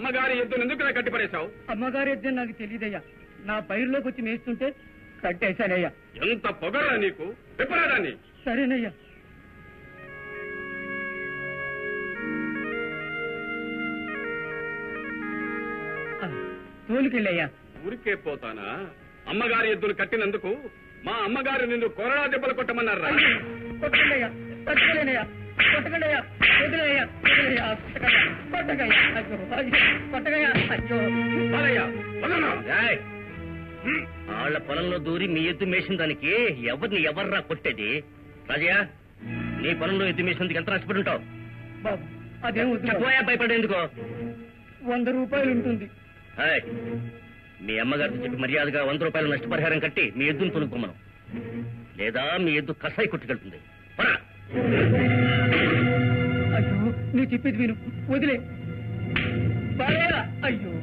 అమ్మగారి ఎద్దును ఎందుకు కట్టిపడేశావు? అమ్మగారి ఎద్దు నాకు తెలియదయ్యా. నా పైరులోకి వచ్చి మేస్తుంటే కట్టేశానయ్యా. ఎంత పొగరా నీకు? విప్పరాదాన్ని. సరేనయ్యా. తోలుకెళ్ళయ్యా. ఊరికే పోతానా? అమ్మగారి ఎద్దును కట్టినందుకు మా అమ్మగారు నిన్ను కొరడా దెబ్బలు కొట్టమన్నారా? కొట్టకండియ్యా, కొట్టలేనయ్యా, కొట్టకండియ్యా, వదిలేయ్యా, వదిలేయ్యా, కొట్టకయ్యా, అయ్యో, కొట్టకయ్యా, అయ్యో. వాళ్ళ పొలంలో దూరి మీ ఎద్దు మేసిన దానికి ఎవర్రా కొట్టేది? రాజయ్య, నీ పొలంలో ఎద్దు మేసినందుకు ఎంత నష్టపడి ఉంటావు? బాబు అదేం వద్దు. భయపడేందుకో? 100 రూపాయలు ఉంటుంది. మీ అమ్మగారితో చెప్పి మర్యాదగా 100 రూపాయలు నష్టపరిహారం కట్టి మీ ఎద్దును తొలుపుకోమను. లేదా మీ ఎద్దు కసాయి కొట్టుకెళ్తుంది. అయ్యో, నీ చెప్పేది విను, వదిలే. అయ్యో,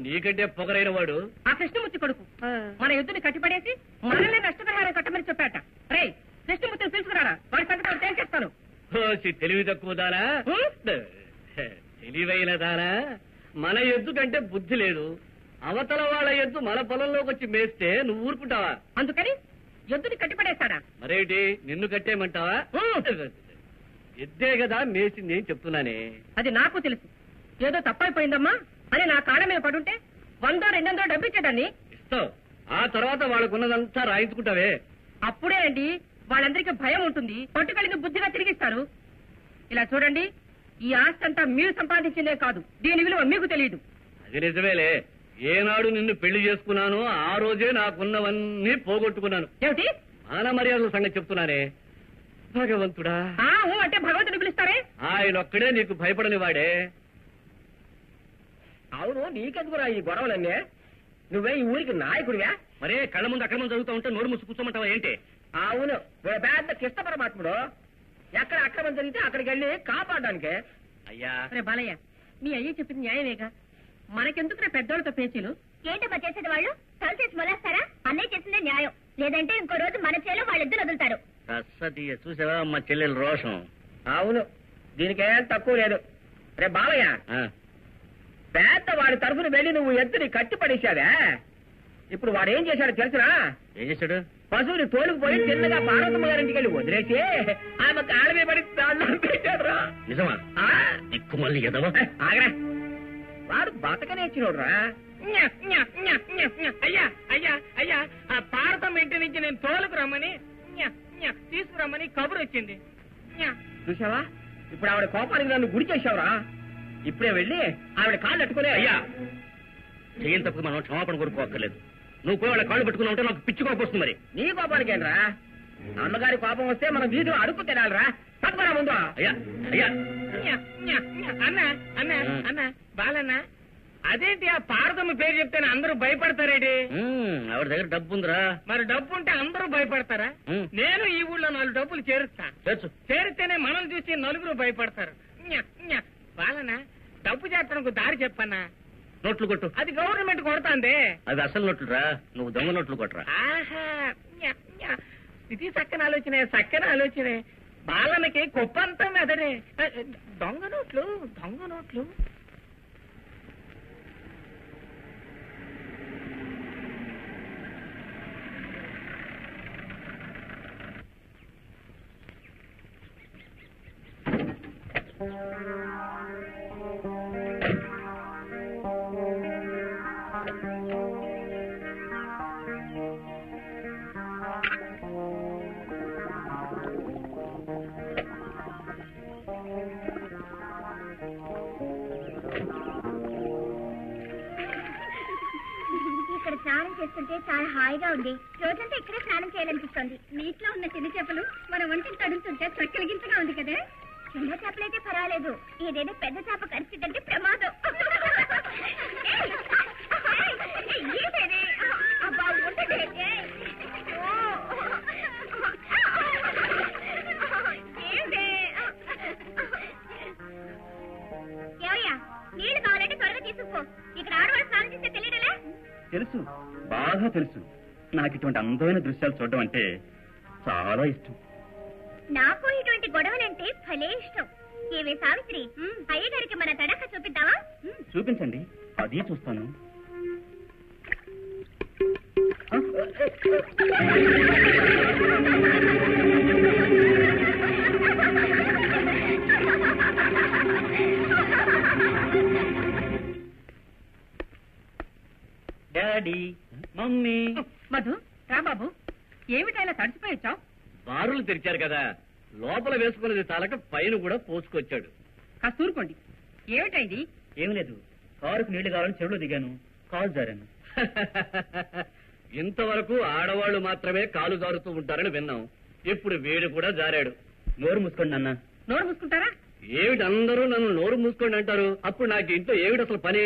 నీకంటే పొగరైన వాడు ఆ కృష్ణమూర్తి కొడుకు మన ఎద్దుని కట్టిపడేసి మనల్ని నష్టపరిహారం కట్టమని చెప్పాట. రే, కృష్ణమూర్తిని పిలుచుకురారా, వాడి సంగతి తేల్చేస్తాను. తెలివి తక్కువ దానా, తెలివైన దానా? మన ఎద్దు కంటే బుద్ధి లేదు. అవతల వాళ్ళ ఎద్దు మన పొలంలోకి వచ్చి మేస్తే నువ్వు ఊరుకుంటావా? అందుకని ఎద్దుని కట్టిపడేస్తాడా? మరేంటి, నిన్ను కట్టేయమంటావా? ఎద్దే కదా మేసింది చెప్తున్నానే. అది నాకు తెలుసు. ఏదో తప్పైపోయిందమ్మా అని నా కాళ్ళ మీద పడుంటే 100-200 డబ్బు ఇచ్చేదాన్ని. ఇస్తావు, ఆ తర్వాత వాళ్ళకున్నదంతా రాయించుకుంటావే. అప్పుడే అండి వాళ్ళందరికీ భయం ఉంటుంది, పట్టుకెళ్ళింది బుద్ధిగా తిరిగిస్తారు. ఇలా చూడండి, ఈ ఆస్తి అంతా మీరు సంపాదించిందే కాదు, దీని విలువ మీకు తెలియదు. అది నిజమేలే. ఏనాడు నిన్ను పెళ్లి చేసుకున్నానో ఆ రోజే నాకున్నవన్నీ పోగొట్టుకున్నాను. ఏమిటి? మాన మర్యాదల సంగతి చెప్తున్నానే. భగవంతుడా అంటే భగవంతుని పిలుస్తారే? ఆయన ఒక్కడే నీకు భయపడని వాడే. అవును, నీకెందుకురా ఈ గొడవలన్నీ? నువ్వే ఈ ఊరికి నాయకుడివా? మరే కళ్ళ ముందు అక్రమం జరుగుతూ ఉంటే నోరు మూసి కూర్చోమంటావా ఏంటి? అవును, నువ్వు పెద్ద కృష్ణ పరమాత్ముడు. ఎక్కడ అక్రమం జరిగితే అక్కడికి వెళ్ళి కాపాడడానికి. అయ్యా రే బాలయ్య, మీ అయ్య చెప్పింది న్యాయమేగా. మనకెందుకు పెద్దోళ్ళతో పేచీలు? ఏంటమ్మా చేసేది? వాళ్ళు కలిసేసి మొలేస్తారా? అన్నయ్య చేసిందే న్యాయం. లేదంటే ఇంకో రోజు మన చేలో వాళ్ళిద్దరు వదులుతారు. సతీయ చూసావా మా చెల్లెలు రోషం. అవును, దీనికేం తక్కువ లేదు. రే బాలయ్య, పేద వాడి తరఫున వెళ్ళి నువ్వు ఎద్దుని కట్టి పడేశావే. ఇప్పుడు వాడు ఏం చేశాడో తెలుసునా? ఏం చేశాడు? పశువుని తోలుకుపోయి చిన్నగా పార్వతమ్మ గారింటికి వెళ్ళి వదిలేసి ఆమె కాళ్ళ పడి దాంట్లో పెట్టాడు రా. నిజమా? దిక్కు మళ్ళీ ఎదవా. ఆగరా, వాడు బతకనేచ్చినోడు రా. అయ్యా అయ్యా అయ్యా, ఆ పార్వతమ్మ ఇంటి నుంచి నేను తోలుకు రమ్మని తీసుకురమ్మని కబురు వచ్చింది. చూసావా, ఇప్పుడు ఆవిడ కోపానికి నన్ను గుడి చేసావురా. ఇప్పుడే వెళ్ళి ఆవిడ కాళ్ళు అట్టుకునే. అయ్యా చెయ్యని తప్పదు, మనం క్షమాపణ కోరుకోక్కర్లేదు. నువ్వు కూడా వాళ్ళ కాళ్ళు పెట్టుకున్నా ఉంటే నాకు పిచ్చి కోపం వస్తుంది. మరి నీ కోపానికి ఏంట్రా? అమ్మగారి కోపం వస్తే మనం వీధిలో అడుగు తినాలరా. తప్పరా ముందు. అయ్యా అయ్యా అన్న అన్న అన్న బాలన్న, అదేంటి ఆ పార్వతమ్మ పేరు చెప్తేనే అందరూ భయపడతారేటి? ఆవిడ దగ్గర డబ్బు ఉందిరా. మరి డబ్బు ఉంటే అందరూ భయపడతారా? నేను ఈ ఊళ్ళో 4 డబ్బులు చేరుస్తా. చేరితేనే మనం చూసి నలుగురు భయపడతారు. బాలన్న, డబ్బు చేర్చడానికి దారి చెప్పన్నా. నోట్లు కొట్టు. అది గవర్నమెంట్ కొడతాందే. అది అసలు నోట్లు రా, నువ్వు దొంగ నోట్లు కొట్టరా. ఆహా, ఇది చక్కని ఆలోచనే, చక్కని ఆలోచనే. బాలన్నకి గొప్పంతా మెదడే. దొంగ నోట్లు, దొంగ నోట్లు. ఇక్కడ స్నానం చేస్తుంటే చాలా హాయిగా ఉంది. రోజంతా ఇక్కడే స్నానం చేయాలనిపిస్తోంది. నీటిలో ఉన్న చిన్న చేపలు మన ఒంటిని తడుతుంటే చక్కలిగించగా ఉంది కదా. చిన్న చేపలైతే పర్వాలేదు, ఏదైనా పెద్ద చేప కరిచిందంటే ప్రమాదం. అబ్బా ఉండదే. ఏమయ్యా, నీళ్లు కావాలంటే త్వరగా తీసుకుపో. ఇక్కడ ఆడవాళ్ళు స్నానం చేస్తే తెలియడలే? తెలుసు, బాగా తెలుసు. నాకు ఇటువంటి అందమైన దృశ్యాలు చూడడం అంటే చాలా ఇష్టం. నాకు ఇటువంటి గొడవలంటే భలే ఇష్టం. ఏవే సావిత్రి, అయ్యగారికి మన తడక చూపిద్దావా? చూపించండి, అది చూస్తాను. Daddy, mummy. మధు, రా బాబు. ఏమిటైనా తడిసిపోయొచ్చావు? బారులు తెరిచారు కదా, లోపల వేసుకున్నది చాలక పైన కూడా పోసుకొచ్చాడు. కాస్త ఊరుకోండి. ఏమిటైంది? ఏం లేదు, కారుకు నీళ్లు కావాలని చెరువులో దిగాను, కాలు జారాను. ఇంతవరకు ఆడవాళ్లు మాత్రమే కాలు జారుతూ ఉంటారని విన్నాం. ఇప్పుడు వీడు కూడా జారాడు. నోరు మూసుకోండి అన్న. నోరు మూసుకుంటారా? ఏమిటి అందరూ నన్ను నోరు మూసుకోండి అంటారు? అప్పుడు నాకు ఇంట్లో ఏమిటి అసలు పని?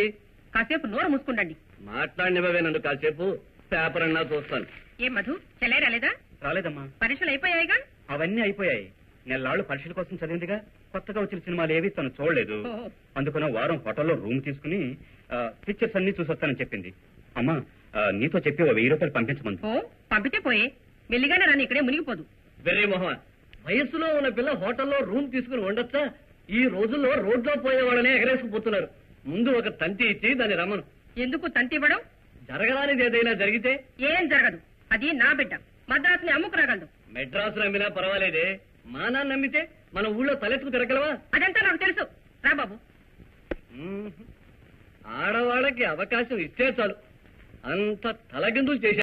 కాసేపు నోరు మూసుకుండండి. మాట్లాడినవే నన్ను కాసేపు, పేపర్ అన్నా చూస్తాను. ఏం మధు, చెల్లై రాలేదా? రాలేదమ్మా. పరీక్షలు అయిపోయాయిగా? అవన్నీ అయిపోయాయి. నెల్లాళ్ళు పరీక్షల కోసం చదివిందిగా. కొత్తగా వచ్చిన సినిమాలు ఏవి తను చూడలేదు. ఓహో. అందుకని వారం హోటల్లో రూమ్ తీసుకుని పిక్చర్స్ అన్ని చూసొస్తానని చెప్పింది. అమ్మా, నీతో చెప్పి ఓ 1000 రూపాయలు పంపించమంది. ఓ, పంపితే పోయే. మెల్లిగానే రాని ఇక్కడే మునిగిపోదు. వెర్రి మొహం, వయస్సులో ఉన్న పిల్ల హోటల్లో రూమ్ తీసుకుని ఉండొచ్చా? ఈ రోజుల్లో రోడ్లో పోయే వాళ్ళనే ఎగరేసుకుపోతున్నారు. ముందు ఒక తంతి ఇచ్చి దాన్ని రమ్మను. ఎందుకు తంతి ఇవ్వడం? జరగడానికి ఏదైనా జరిగితే? ఏం జరగదు. అది నా బిడ్డ. మద్రాసుని అమ్ముకురాగలదు. మెడ్రాసు నమ్మినా పర్వాలేదే, మా నాన్న నమ్మితే మన ఊళ్ళో తలెత్తుకు తిరగలవా? అదంతా నాకు తెలుసు. రా బాబు. ఆడవాళ్ళకి అవకాశం ఇస్తే చాలు, అంత తలకిందులు చేశారు.